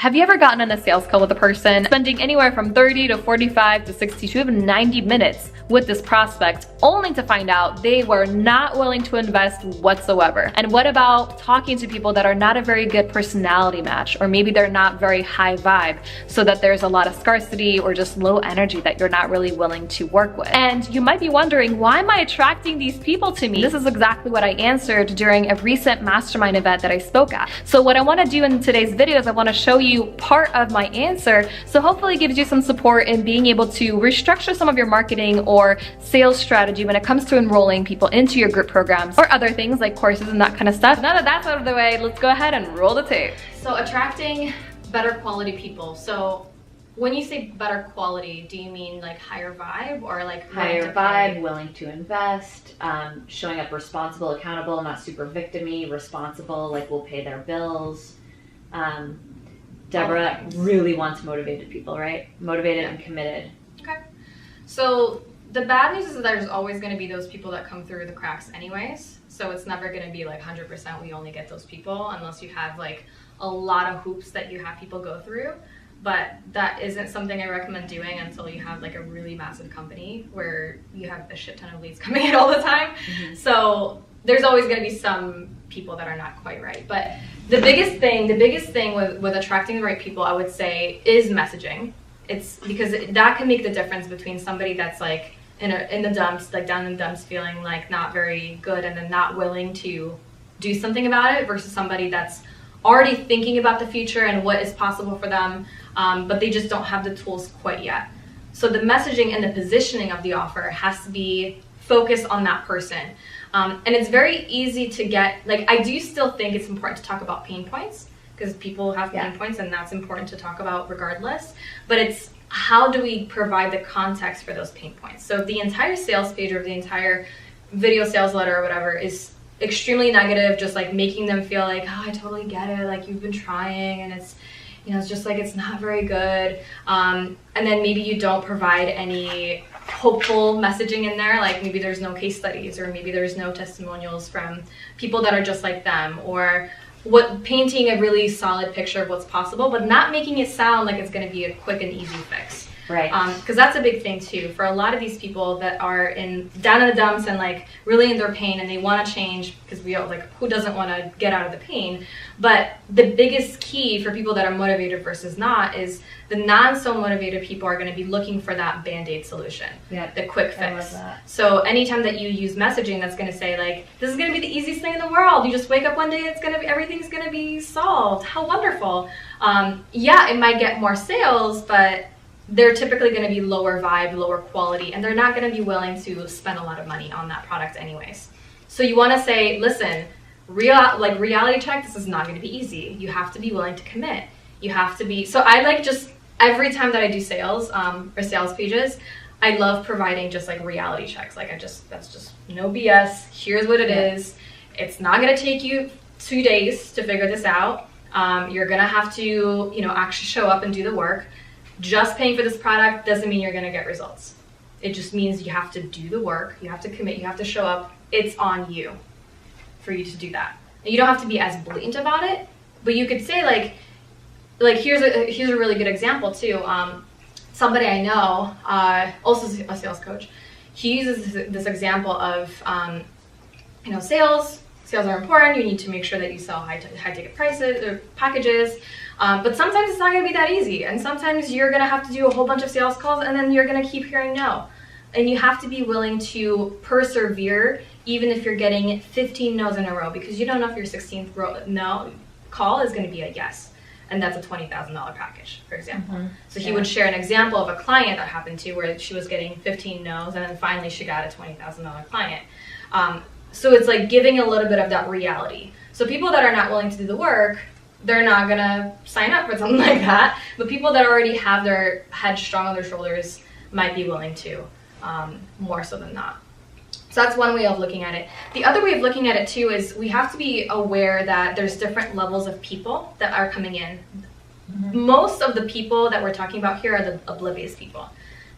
Have you ever gotten on a sales call with a person, spending anywhere from 30 to 45 to 60 to even 90 minutes with this prospect, only to find out they were not willing to invest whatsoever? And what about talking to people that are not a very good personality match, or maybe they're not very high vibe, so that there's a lot of scarcity or just low energy that you're not really willing to work with? And you might be wondering, why am I attracting these people to me? This is exactly what I answered during a recent mastermind event that I spoke at. So what I want to do in today's video is I want to show you part of my answer, so hopefully it gives you some support in being able to restructure some of your marketing or sales strategy when it comes to enrolling people into your group programs or other things like courses and that kind of stuff. Now that that's out of the way, let's go ahead and roll the tape. So attracting better quality people. So when you say better quality, do you mean like higher vibe or like higher vibe, willing to invest, showing up responsible, accountable, not super victim-y, responsible, like will pay their bills. Deborah really wants motivated people, right? Motivated and committed. Okay. So the bad news is that there's always going to be those people that come through the cracks anyways. So it's never going to be like 100% we only get those people unless you have like a lot of hoops that you have people go through. But that isn't something I recommend doing until you have like a really massive company where you have a shit ton of leads coming in all the time. Mm-hmm. So there's always going to be some people that are not quite right. But the biggest thing with attracting the right people, I would say, is messaging. It's because that can make the difference between somebody that's like in the dumps, like down in the dumps, feeling like not very good and then not willing to do something about it, versus somebody that's already thinking about the future and what is possible for them, but they just don't have the tools quite yet. So the messaging and the positioning of the offer has to be focused on that person. And it's very easy to get, like, I do still think it's important to talk about pain points, because people have pain points and that's important to talk about regardless. But it's how do we provide the context for those pain points? So if the entire sales page or the entire video sales letter or whatever is extremely negative, just like making them feel like, oh, I totally get it, like you've been trying and it's, you know, it's just like it's not very good. And then maybe you don't provide any hopeful messaging in there, like maybe there's no case studies or maybe there's no testimonials from people that are just like them, or painting a really solid picture of what's possible, but not making it sound like it's going to be a quick and easy fix. Right. Because that's a big thing too for a lot of these people that are down in the dumps and like really in their pain and they want to change, because we all, like, who doesn't want to get out of the pain? But the biggest key for people that are motivated versus not is the non-so motivated people are going to be looking for that band-aid solution, the quick fix. I love that. So anytime that you use messaging that's going to say like, this is going to be the easiest thing in the world, you just wake up one day, everything's going to be solved, how wonderful. Yeah, it might get more sales, but they're typically going to be lower vibe, lower quality, and they're not going to be willing to spend a lot of money on that product anyways. So you want to say, listen, reality check, this is not going to be easy. You have to be willing to commit. You have to be, so I like just every time that I do sales or sales pages, I love providing just like reality checks. Like that's just no BS. Here's what it is. It's not going to take you 2 days to figure this out. You're going to have to, you know, actually show up and do the work. Just paying for this product doesn't mean you're going to get results. It just means you have to do the work, you have to commit, you have to show up. It's on you for you to do that. And you don't have to be as blatant about it, but you could say like here's a really good example too. Somebody I know, also a sales coach, he uses this example of, you know, sales are important. You need to make sure that you sell high ticket prices or packages. But sometimes it's not going to be that easy. And sometimes you're going to have to do a whole bunch of sales calls and then you're going to keep hearing no. And you have to be willing to persevere even if you're getting 15 no's in a row, because you don't know if your 16th no call is going to be a yes. And that's a $20,000 package, for example. Mm-hmm. So he would share an example of a client that happened to where she was getting 15 no's and then finally she got a $20,000 client. So it's like giving a little bit of that reality. So people that are not willing to do the work, they're not gonna sign up for something like that. But people that already have their head strong on their shoulders might be willing to, more so than not. So that's one way of looking at it. The other way of looking at it too is we have to be aware that there's different levels of people that are coming in. Mm-hmm. Most of the people that we're talking about here are the oblivious people.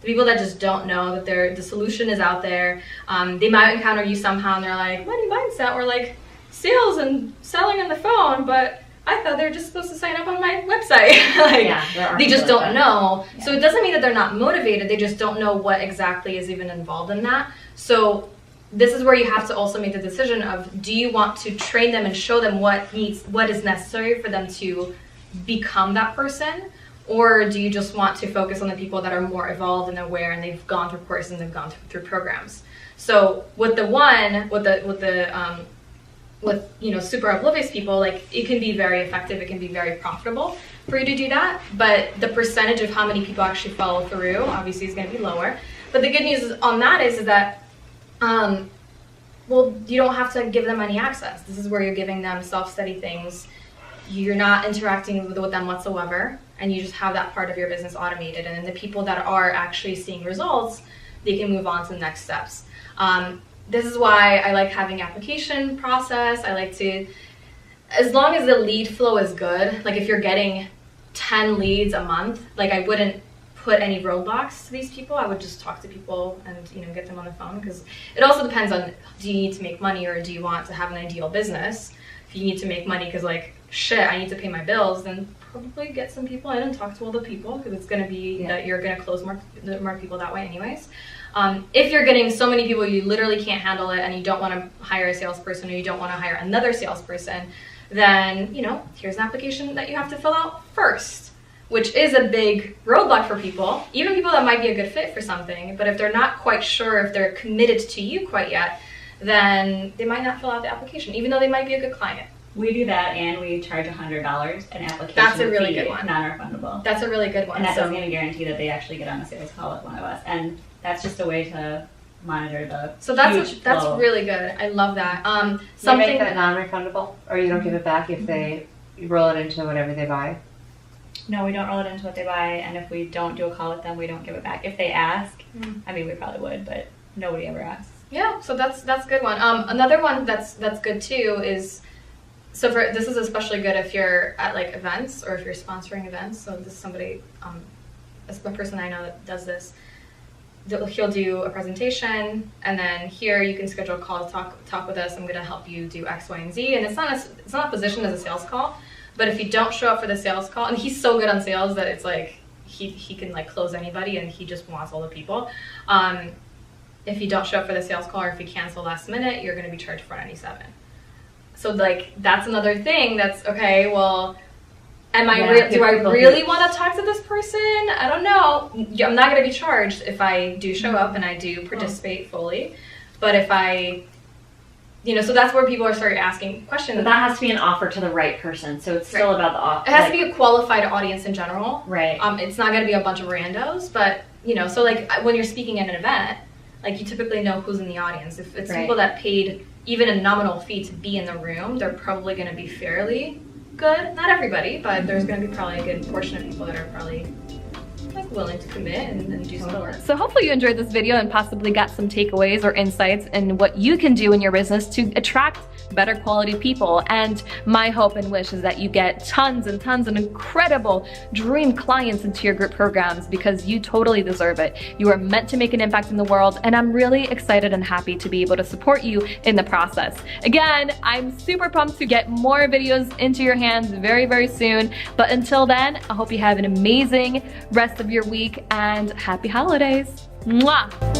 The people that just don't know that the solution is out there. They might encounter you somehow and they're like, money mindset, or like sales and selling on the phone, but I thought they were just supposed to sign up on my website. Like, they just don't know. Yeah. So it doesn't mean that they're not motivated, they just don't know what exactly is even involved in that. So this is where you have to also make the decision of, do you want to train them and show them what is necessary for them to become that person? Or do you just want to focus on the people that are more evolved and aware and they've gone through courses and they've gone through programs? So with super oblivious people, like, it can be very effective, it can be very profitable for you to do that, but the percentage of how many people actually follow through obviously is going to be lower. But the good news on that is that well, you don't have to give them any access. This is where you're giving them self-study things. You're not interacting with them whatsoever, and you just have that part of your business automated. And then the people that are actually seeing results, they can move on to the next steps. This is why I like having application process. I like to, as long as the lead flow is good, like if you're getting 10 leads a month, like I wouldn't put any roadblocks to these people. I would just talk to people and, you know, get them on the phone, because it also depends on, do you need to make money or do you want to have an ideal business? If you need to make money because, like, shit, I need to pay my bills, then probably get some people in and talk to all the people, because it's going to be that you're going to close more people that way anyways. If you're getting so many people you literally can't handle it and you don't want to hire a salesperson, or you don't want to hire another salesperson, then, you know, here's an application that you have to fill out first, which is a big roadblock for people, even people that might be a good fit for something. But if they're not quite sure if they're committed to you quite yet, then they might not fill out the application, even though they might be a good client. We do that, and we charge $100 an application. That's a really good one. Non-refundable. That's a really good one. And that's going to guarantee that they actually get on a sales call with one of us. And that's just a way to monitor the that's really good. I love that. You make that non-refundable, or you don't give it back if you roll it into whatever they buy? No, we don't roll it into what they buy, and if we don't do a call with them, we don't give it back. If they ask, I mean, we probably would, but nobody ever asks. Yeah, so that's a good one. Another one that's good too is, so this is especially good if you're at like events or if you're sponsoring events. So this is somebody, a person I know that does this. He'll do a presentation, and then here you can schedule a call to talk with us. I'm going to help you do X, Y, and Z. And it's not positioned as a sales call, but if you don't show up for the sales call, and he's so good on sales that it's like he can like close anybody, and he just wants all the people. If you don't show up for the sales call, or if you cancel last minute, you're going to be charged $497. So like that's another thing. That's okay. Well, do I really want to talk to this person? I don't know. I'm not going to be charged if I do show up and I do participate fully. But if I, so that's where people are starting asking questions. But that has to be an offer to the right person. So it's still about the offer. It has to be a qualified audience in general. Right. It's not going to be a bunch of randos, but so like when you're speaking at an event, like you typically know who's in the audience. If it's people that paid even a nominal fee to be in the room, they're probably going to be fairly good. Not everybody, but there's going to be probably a good portion of people that are probably like willing to commit and do some work. So hopefully you enjoyed this video and possibly got some takeaways or insights in what you can do in your business to attract better quality people. And my hope and wish is that you get tons and tons of incredible dream clients into your group programs, because you totally deserve it. You are meant to make an impact in the world, and I'm really excited and happy to be able to support you in the process. Again, I'm super pumped to get more videos into your hands very, very soon. But until then, I hope you have an amazing rest of your week and happy holidays. Mwah!